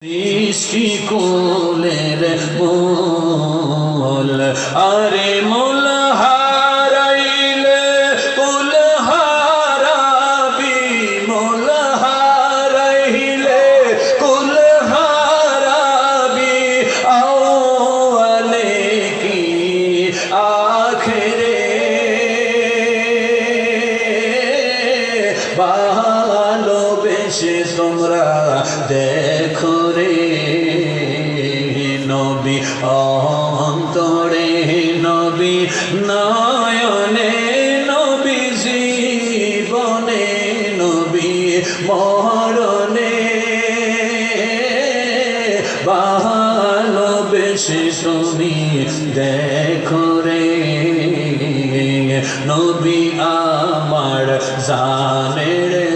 সৃষ্টি কোলের মোল আরে মোল হারাইলে কুল হারাবি মোল হারাইলে কুল হারাবি আওয়ালে কি আখেরে ভালোবেসে তোমরা দেখো রে নবী অন্তরে নবী নয়নে নবী জীবনে নবী মরণে ভালোবেসে তুমি দেখো রে নবী আমার জানের